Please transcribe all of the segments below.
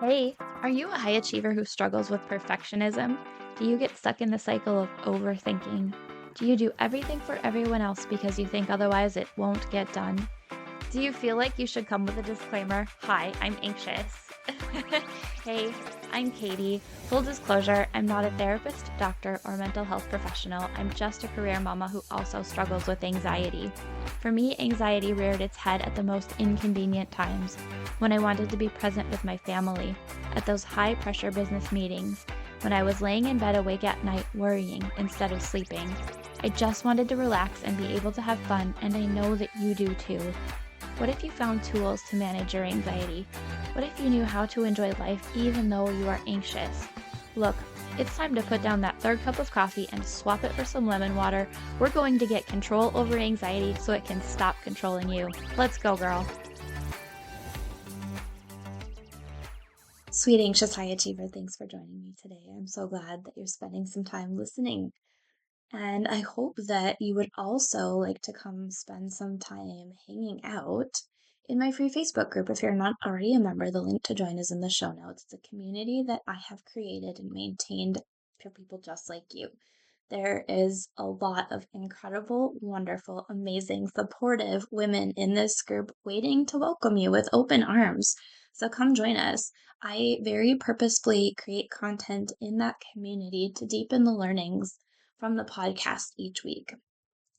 Hey, are you a high achiever who struggles with perfectionism? Do you get stuck in the cycle of overthinking? Do you do everything for everyone else because you think otherwise it won't get done? Do you feel like you should come with a disclaimer? Hi, I'm anxious. Hey, I'm Katy. Full disclosure, I'm not a therapist, doctor, or mental health professional. I'm just a career mama who also struggles with anxiety. For me, anxiety reared its head at the most inconvenient times when I wanted to be present with my family, at those high pressure business meetings, when I was laying in bed awake at night worrying instead of sleeping. I just wanted to relax and be able to have fun, and I know that you do too. What if you found tools to manage your anxiety? What if you knew how to enjoy life even though you are anxious? Look, it's time to put down that third cup of coffee and swap it for some lemon water. We're going to get control over anxiety so it can stop controlling you. Let's go, girl. Sweet anxious high achiever, thanks for joining me today. I'm so glad that you're spending some time listening. And I hope that you would also like to come spend some time hanging out in my free Facebook group. If you're not already a member, the link to join is in the show notes. It's a community that I have created and maintained for people just like you. There is a lot of incredible, wonderful, amazing, supportive women in this group waiting to welcome you with open arms. So come join us. I very purposefully create content in that community to deepen the learnings from the podcast each week.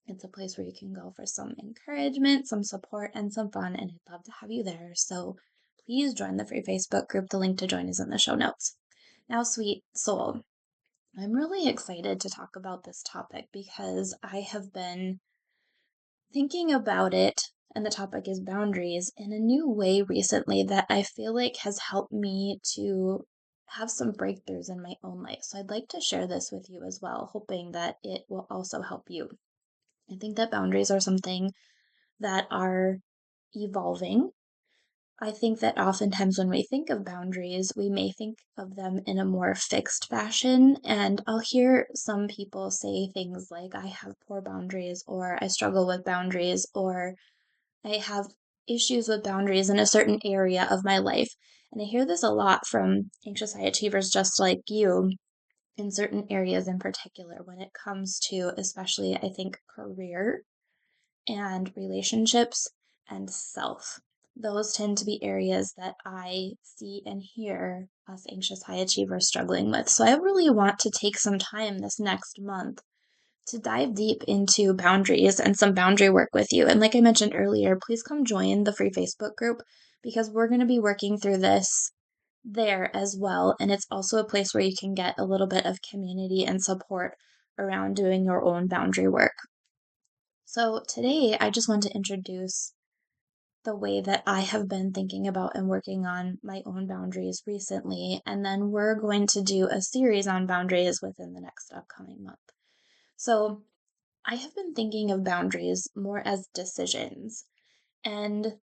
It's a place where you can go for some encouragement, some support, and some fun, and I'd love to have you there. So please join the free Facebook group. The link to join is in the show notes. Now, sweet soul, I'm really excited to talk about this topic because I have been thinking about it, and the topic is boundaries, in a new way recently that I feel like has helped me to have some breakthroughs in my own life. So I'd like to share this with you as well, hoping that it will also help you. I think that boundaries are something that are evolving. I think that oftentimes when we think of boundaries, we may think of them in a more fixed fashion. And I'll hear some people say things like, I have poor boundaries, or I struggle with boundaries, or I have issues with boundaries in a certain area of my life. And I hear this a lot from anxious high achievers just like you in certain areas in particular when it comes to, especially, I think, career and relationships and self. Those tend to be areas that I see and hear us anxious high achievers struggling with. So I really want to take some time this next month to dive deep into boundaries and some boundary work with you. And like I mentioned earlier, please come join the free Facebook group because we're going to be working through this there as well. And it's also a place where you can get a little bit of community and support around doing your own boundary work. So today, I just want to introduce the way that I have been thinking about and working on my own boundaries recently. And then we're going to do a series on boundaries within the next upcoming month. So I have been thinking of boundaries more as decisions, and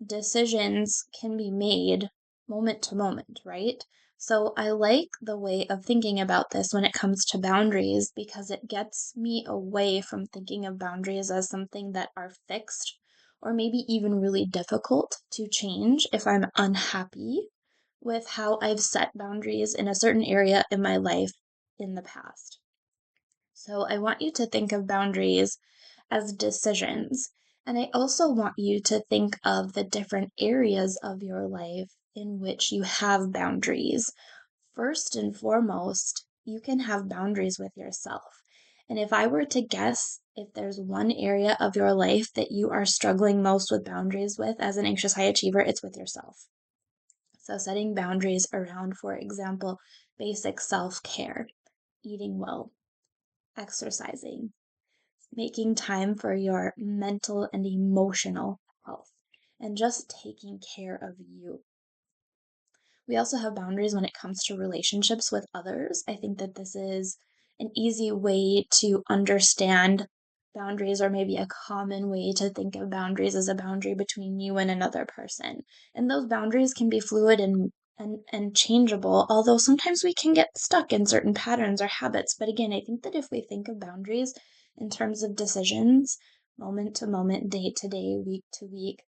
decisions can be made moment to moment, right? So I like the way of thinking about this when it comes to boundaries because it gets me away from thinking of boundaries as something that are fixed or maybe even really difficult to change if I'm unhappy with how I've set boundaries in a certain area in my life in the past. So I want you to think of boundaries as decisions. And I also want you to think of the different areas of your life in which you have boundaries. First and foremost, you can have boundaries with yourself. And if I were to guess, if there's one area of your life that you are struggling most with boundaries with as an anxious high achiever, it's with yourself. So, setting boundaries around, for example, basic self care, eating well, exercising, making time for your mental and emotional health, and just taking care of you. We also have boundaries when it comes to relationships with others. I think that this is an easy way to understand boundaries, or maybe a common way to think of boundaries as a boundary between you and another person. And those boundaries can be fluid and changeable, although sometimes we can get stuck in certain patterns or habits. But again, I think that if we think of boundaries in terms of decisions, moment to moment, day to day, week to week,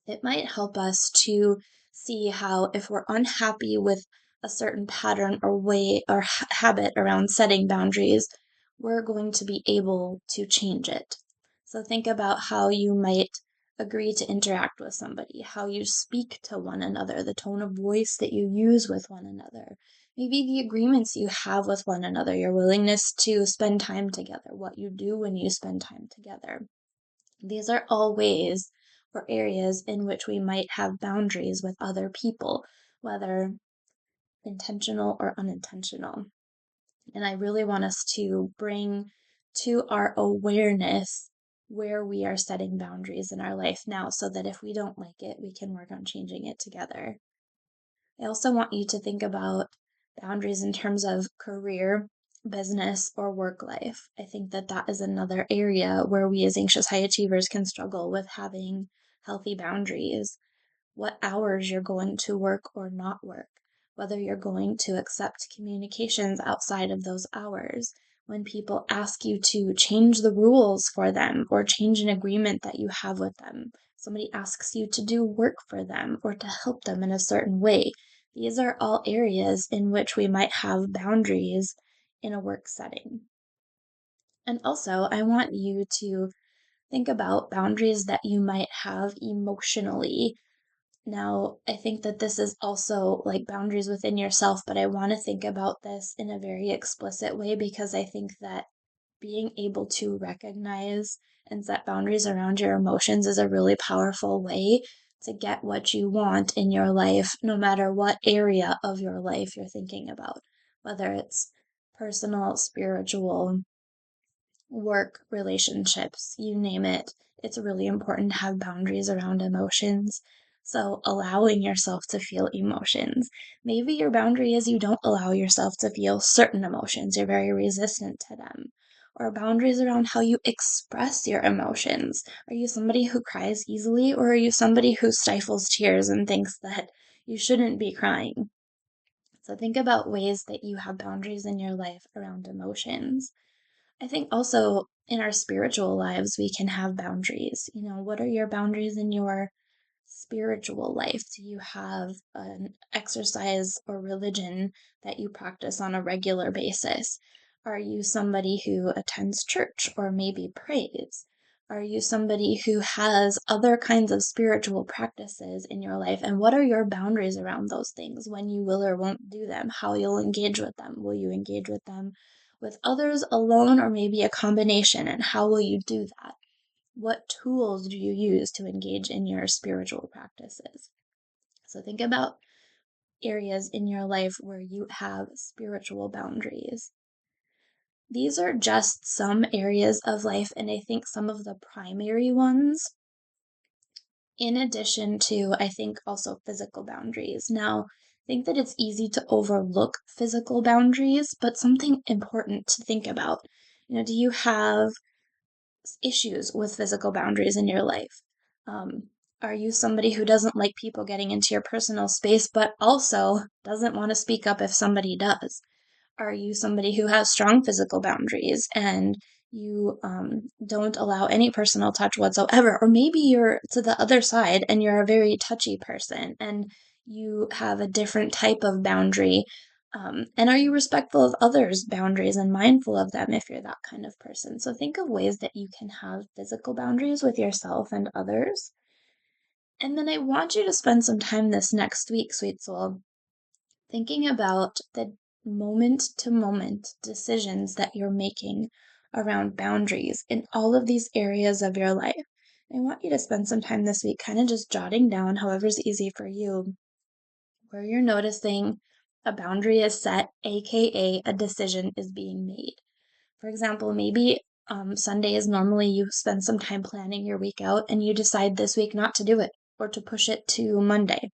it might help us to see how if we're unhappy with a certain pattern or way or habit around setting boundaries, we're going to be able to change it. So think about how you might agree to interact with somebody, how you speak to one another, the tone of voice that you use with one another, maybe the agreements you have with one another, your willingness to spend time together, what you do when you spend time together. These are all ways or areas in which we might have boundaries with other people, whether intentional or unintentional. And I really want us to bring to our awareness where we are setting boundaries in our life now so that if we don't like it, we can work on changing it together. I also want you to think about boundaries in terms of career, business, or work life. I think that that is another area where we as anxious high achievers can struggle with having healthy boundaries. What hours you're going to work or not work, whether you're going to accept communications outside of those hours. When people ask you to change the rules for them or change an agreement that you have with them, somebody asks you to do work for them or to help them in a certain way. These are all areas in which we might have boundaries in a work setting. And also, I want you to think about boundaries that you might have emotionally. Now, I think that this is also like boundaries within yourself, but I want to think about this in a very explicit way because I think that being able to recognize and set boundaries around your emotions is a really powerful way to get what you want in your life, no matter what area of your life you're thinking about, whether it's personal, spiritual, work, relationships, you name it. It's really important to have boundaries around emotions. So, allowing yourself to feel emotions. Maybe your boundary is you don't allow yourself to feel certain emotions, you're very resistant to them. Or boundaries around how you express your emotions. Are you somebody who cries easily, or are you somebody who stifles tears and thinks that you shouldn't be crying? So, think about ways that you have boundaries in your life around emotions. I think also in our spiritual lives, we can have boundaries. What are your boundaries in your spiritual life? Do you have an exercise or religion that you practice on a regular basis? Are you somebody who attends church or maybe prays? Are you somebody who has other kinds of spiritual practices in your life? And what are your boundaries around those things? When you will or won't do them? How you'll engage with them? Will you engage with them with others, alone, or maybe a combination? And how will you do that? What tools do you use to engage in your spiritual practices? So think about areas in your life where you have spiritual boundaries. These are just some areas of life, and I think some of the primary ones, in addition to, I think, also physical boundaries. Now, I think that it's easy to overlook physical boundaries, but something important to think about. Do you have issues with physical boundaries in your life? Um, are you somebody who doesn't like people getting into your personal space, but also doesn't want to speak up if somebody does? Are you somebody who has strong physical boundaries and you don't allow any personal touch whatsoever? Or maybe you're to the other side and you're a very touchy person and you have a different type of boundary. And are you respectful of others' boundaries and mindful of them if you're that kind of person? So think of ways that you can have physical boundaries with yourself and others. And then I want you to spend some time this next week, sweet soul, thinking about the moment to moment decisions that you're making around boundaries in all of these areas of your life. I want you to spend some time this week kind of just jotting down, however's easy for you, where you're noticing a boundary is set, aka a decision is being made. For example, maybe Sundays, normally you spend some time planning your week out and you decide this week not to do it or to push it to Monday.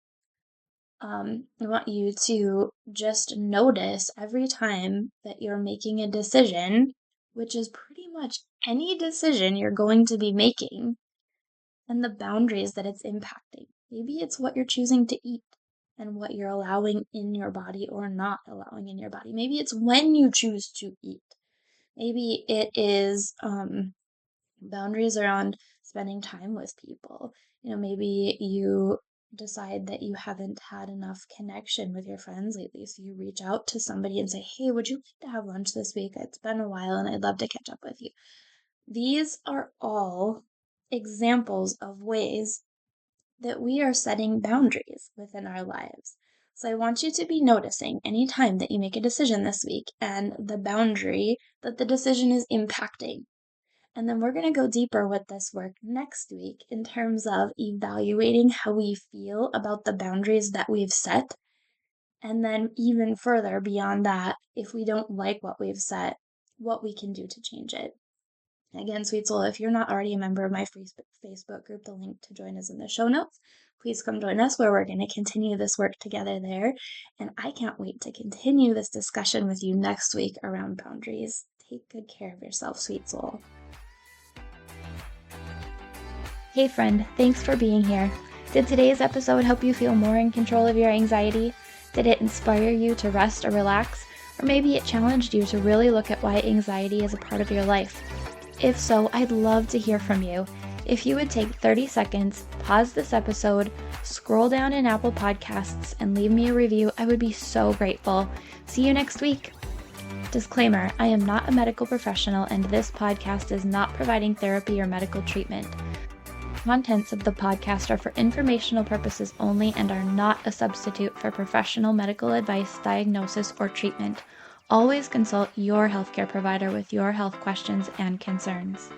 I want you to just notice every time that you're making a decision, which is pretty much any decision you're going to be making, and the boundaries that it's impacting. Maybe it's what you're choosing to eat and what you're allowing in your body or not allowing in your body. Maybe it's when you choose to eat. Maybe it is boundaries around spending time with people. Maybe you decide that you haven't had enough connection with your friends lately, so you reach out to somebody and say, "Hey, would you like to have lunch this week? It's been a while and I'd love to catch up with you." These are all examples of ways that we are setting boundaries within our lives. So I want you to be noticing any time that you make a decision this week and the boundary that the decision is impacting. And then we're going to go deeper with this work next week in terms of evaluating how we feel about the boundaries that we've set. And then, even further beyond that, if we don't like what we've set, what we can do to change it. Again, sweet soul, if you're not already a member of my free Facebook group, the link to join is in the show notes. Please come join us where we're going to continue this work together there. And I can't wait to continue this discussion with you next week around boundaries. Take good care of yourself, sweet soul. Hey friend, thanks for being here. Did today's episode help you feel more in control of your anxiety? Did it inspire you to rest or relax? Or maybe it challenged you to really look at why anxiety is a part of your life? If so, I'd love to hear from you. If you would take 30 seconds, pause this episode, scroll down in Apple Podcasts, and leave me a review, I would be so grateful. See you next week. Disclaimer, I am not a medical professional and this podcast is not providing therapy or medical treatment. Contents of the podcast are for informational purposes only and are not a substitute for professional medical advice, diagnosis, or treatment. Always consult your healthcare provider with your health questions and concerns.